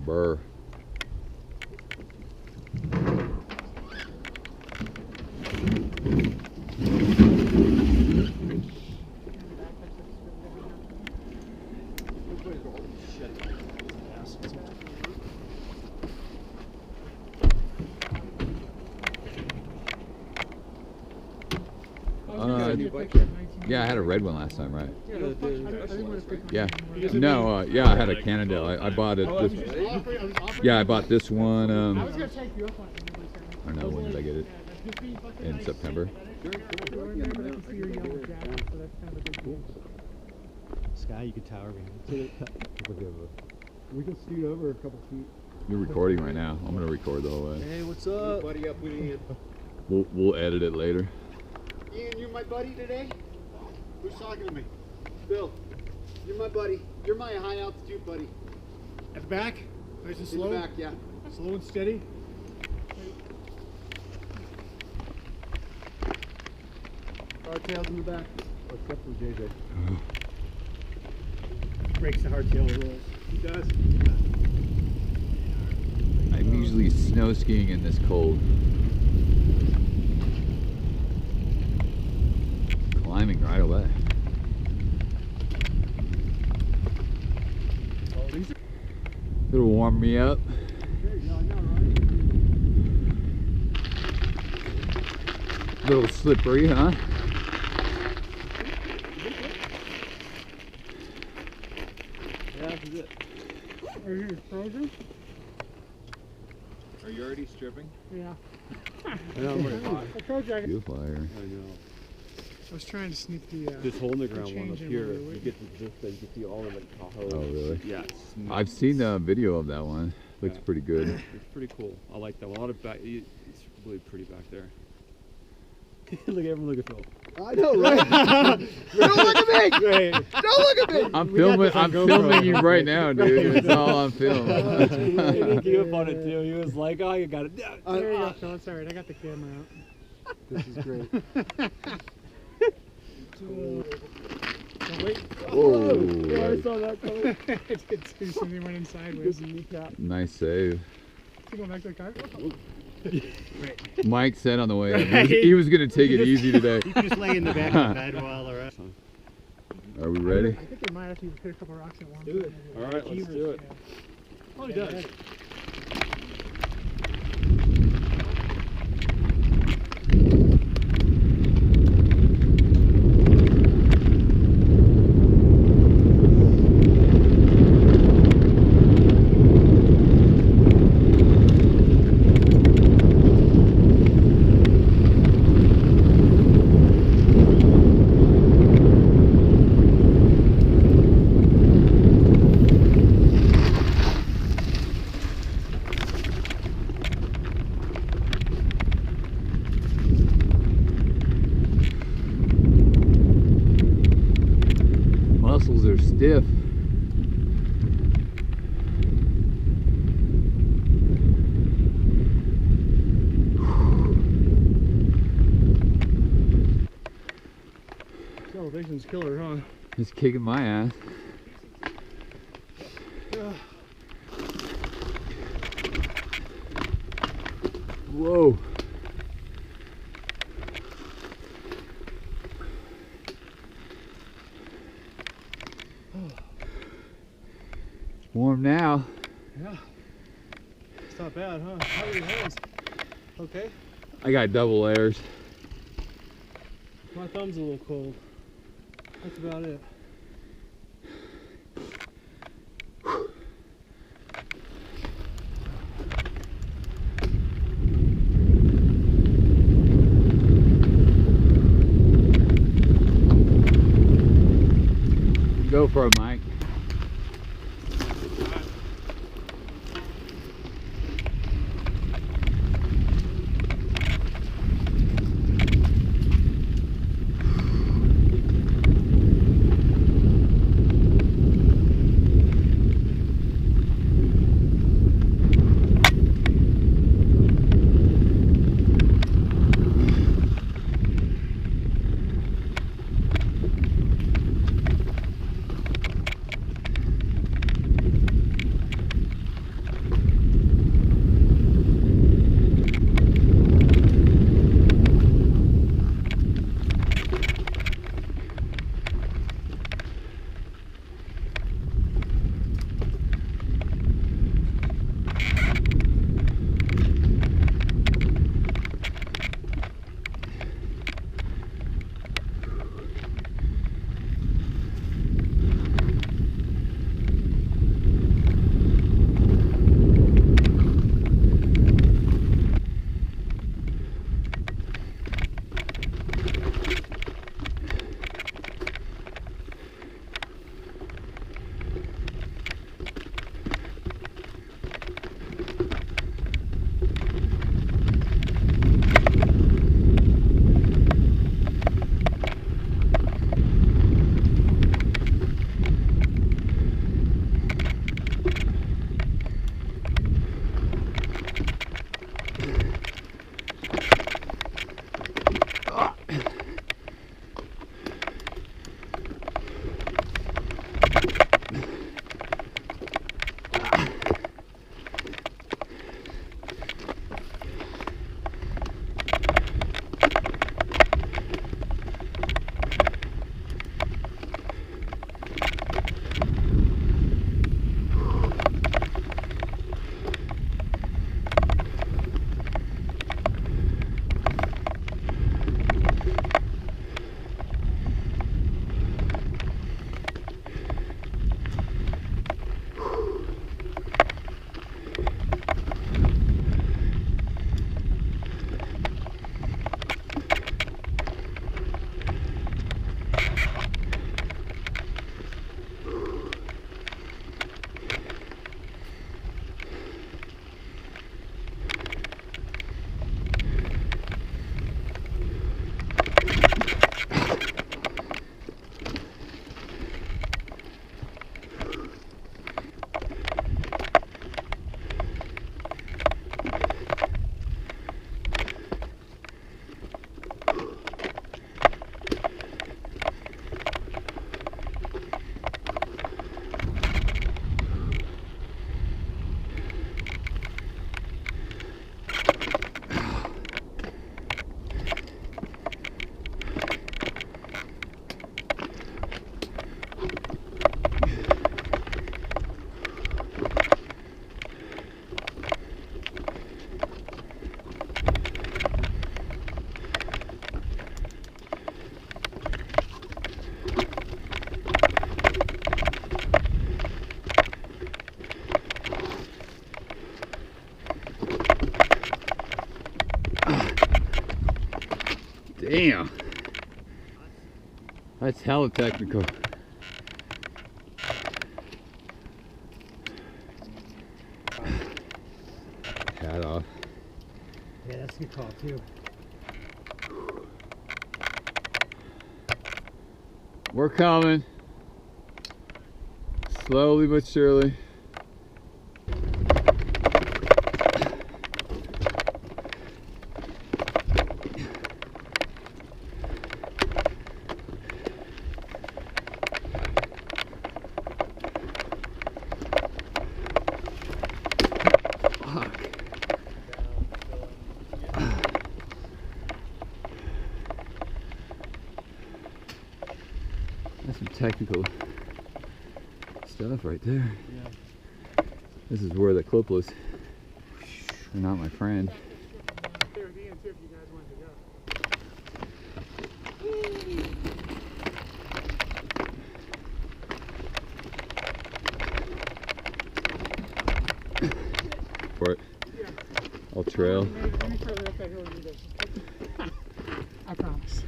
Burr. Yeah, I had a red one last time, right? Yeah. No, yeah, I had a Cannondale. I bought it. Yeah, I bought this one. I don't know, when did I get it? In September. Sky, you could tower behind. We can scoot over a couple feet. You're recording right now. I'm gonna record the whole way. Hey, what's up? Buddy up with Ian. We'll edit it later. Ian, you're my buddy today? Who's talking to me? Bill. You're my buddy. You're my high altitude buddy. At the back? Nice and In slow? the back, yeah. Slow and steady? Hardtails in the back. Except for JJ. Breaks the hardtail rolls. He does. I'm usually snow skiing in this cold. Climbing right away. It'll warm me up. A little slippery, huh? Yeah, this is it. Are you frozen? Are you already stripping? Yeah. I know, I told you I Fuel fire. know. was trying to sneak the This hole in the ground one up change in here, where we you went. get to this thing, you can see all of it Tahoe. Oh, really? Yeah, it's smooth. I've seen a video of that one. Looks Yeah. pretty good. It's pretty cool. I like that. A lot of back. It's really pretty back there. Look at everyone. Look at Phil. I know, right? Don't look at me! Right. Don't look at me! I'm We got filming. this on I'm GoPro. filming you right now, dude. It's all on film. He didn't give up on it too. He was like, "Oh, you got it." There you go, Phil. It's alright. I got the camera out. This is great. Wait. Whoa! Yeah, I saw that coming. I did too. Something went in sideways. Nice save. Is he going back to the car? Mike said on the way in, he was gonna take it easy today. You can just lay in the back of the bed while the rest. Are we ready? I think they might actually hit a couple rocks at once. Do it. All right, let's do it. Oh, he does. Muscles are stiff. This elevation's killer, huh? It's kicking my ass. Whoa. Warm now. Yeah. It's not bad, huh? How are your hands? Okay. I got double layers. My thumb's a little cold. That's about it. Go for it, Mike. Damn. That's hella technical. Hat off. Yeah, that's a good call too. We're coming. Slowly but surely. That's some technical stuff right there. Yeah. This is where the clipless are not my friend. There at the end too if you guys wanted to go. For it. Yeah. I'll trail. Any further up that hill than you did. I promise.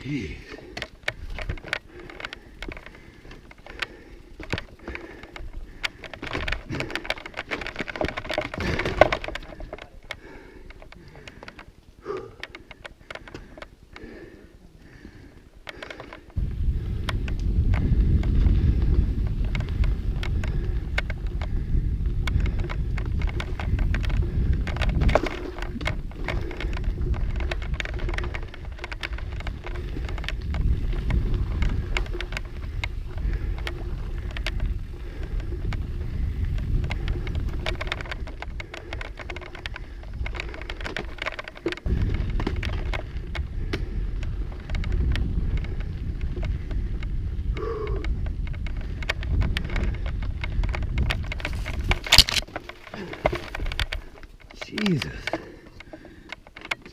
Jeez. Jesus.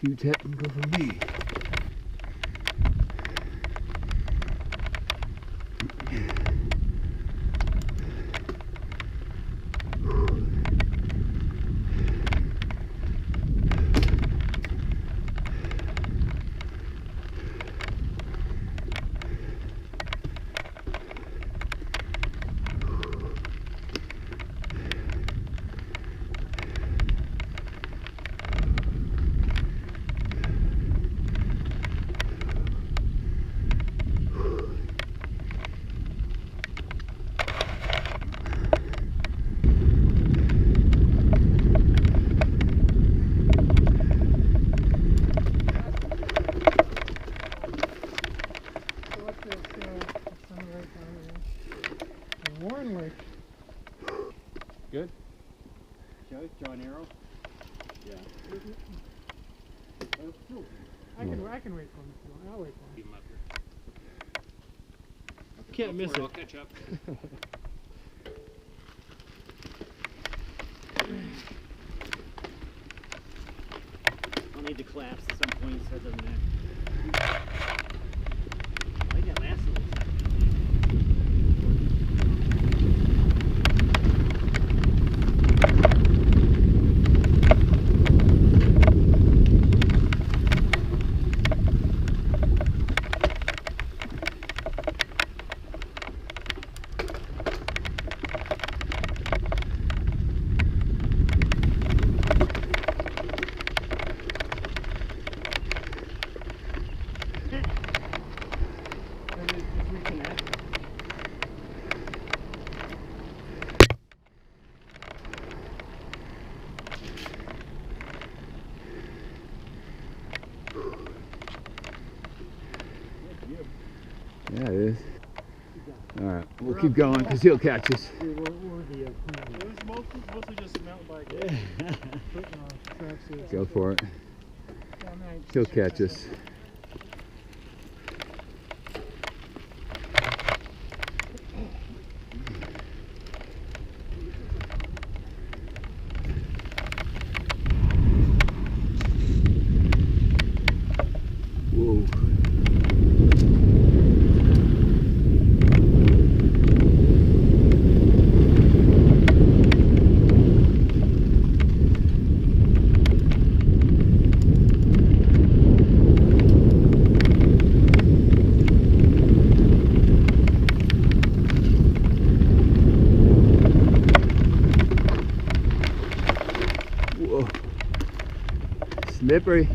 Too technical for me. I can wait for him if you want. I'll wait for him. Can't miss it. I'll catch up. I'll need to collapse at some point so it doesn't matter. I like that last little second. Yeah, it is. Alright, we'll keep going because he'll catch us. It was mostly just a mountain bike. Go for it. He'll catch us. Whoa. Whoa. Slippery.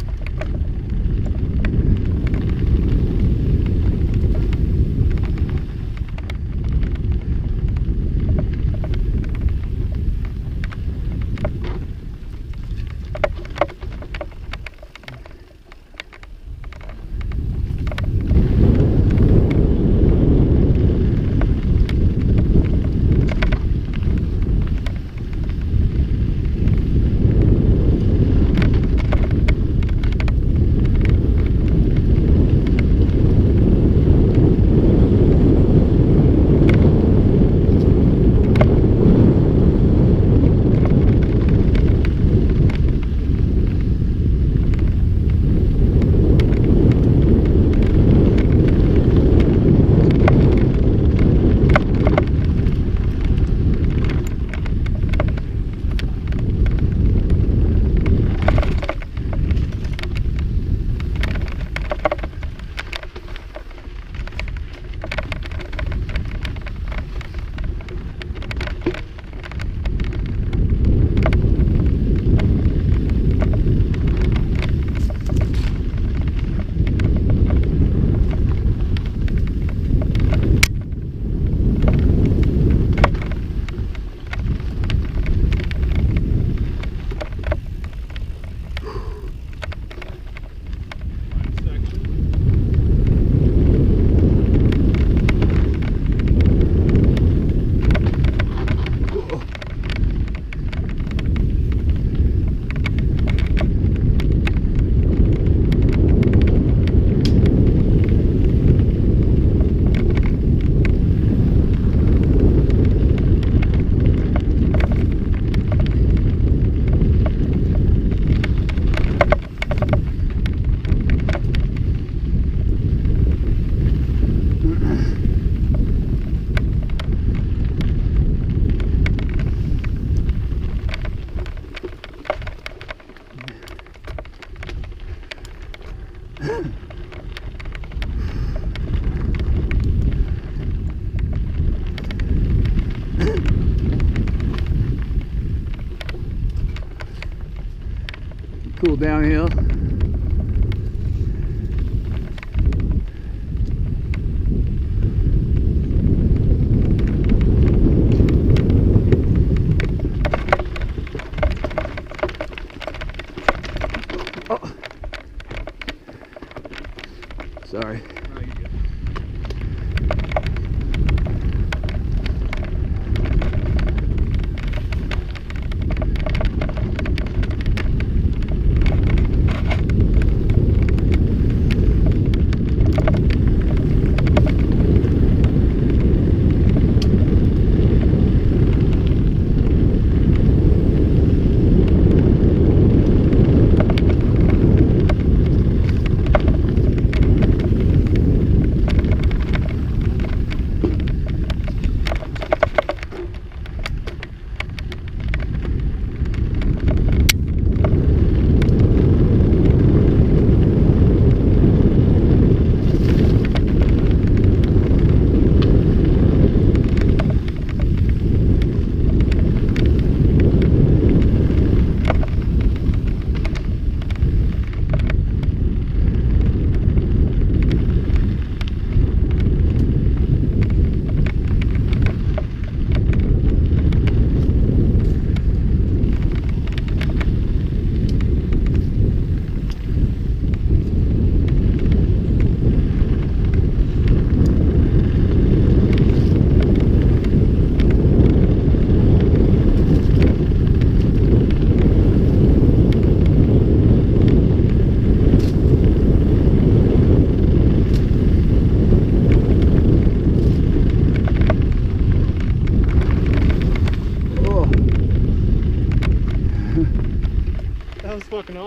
Cool downhill. Oh. Sorry. No, you're good.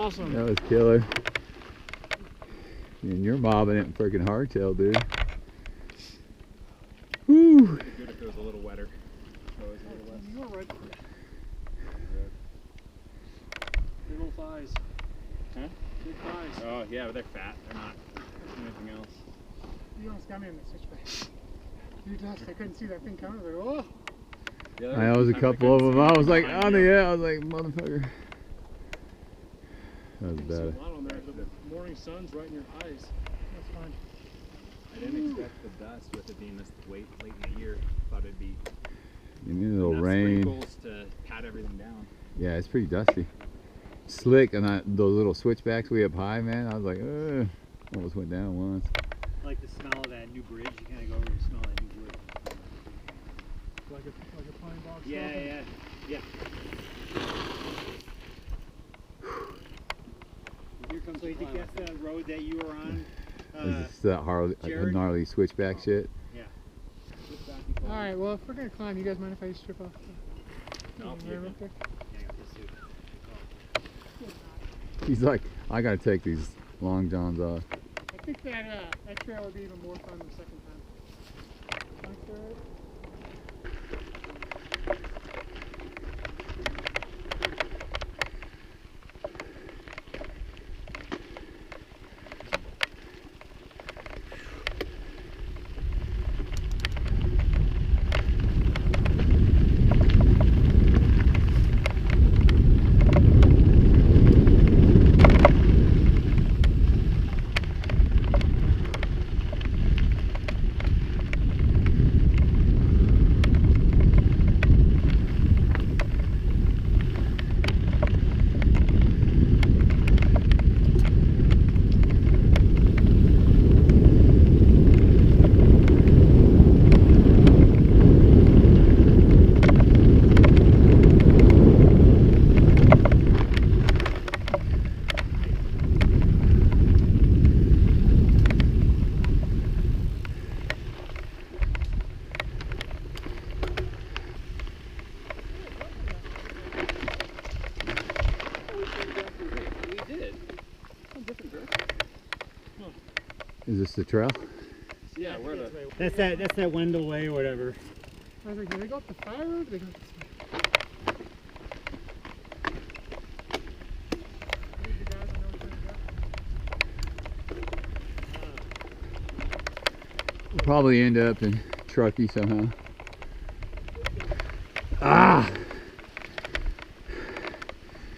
awesome. That was killer. And you're mobbing it in freaking hardtail, dude. Woo! Good if it was a little wetter. So it was a little less. You were right. Big old thighs. Huh? Big thighs. Oh yeah, but they're fat. They're not anything else. You almost got me in the switchback. You dust. I couldn't see that thing coming. I was like, oh. Yeah, I was a couple of them. I was like on the I was like, motherfucker. That was You can see bad. a lot on there. The morning sun's right in your eyes. That's fine. I didn't expect the dust with it being this late in the year. Thought it'd be You need a little enough rain. sprinkles to pat everything down. Yeah, it's pretty dusty. Slick, and those little switchbacks way up high, man. I was like, ugh. Almost went down once. I like the smell of that new bridge. You kind of go over and smell that new bridge. Like a pine box. Yeah. Here comes So you think the that's the road that you were on? Is this that Jared? gnarly switchback shit? All right. Well, if we're gonna climb, you guys mind if I strip off? No, the you're real quick? Yeah, I got this suit. He's like, I gotta take these long johns off. I think that trail would be even more fun the second time. Like that. Is this the trail? Yeah, we're the. That's that Wendell Way or whatever. I was like, do they go up the fire road? Or do they go up this way? These the guys that know which way to go? We'll probably end up in Truckee somehow.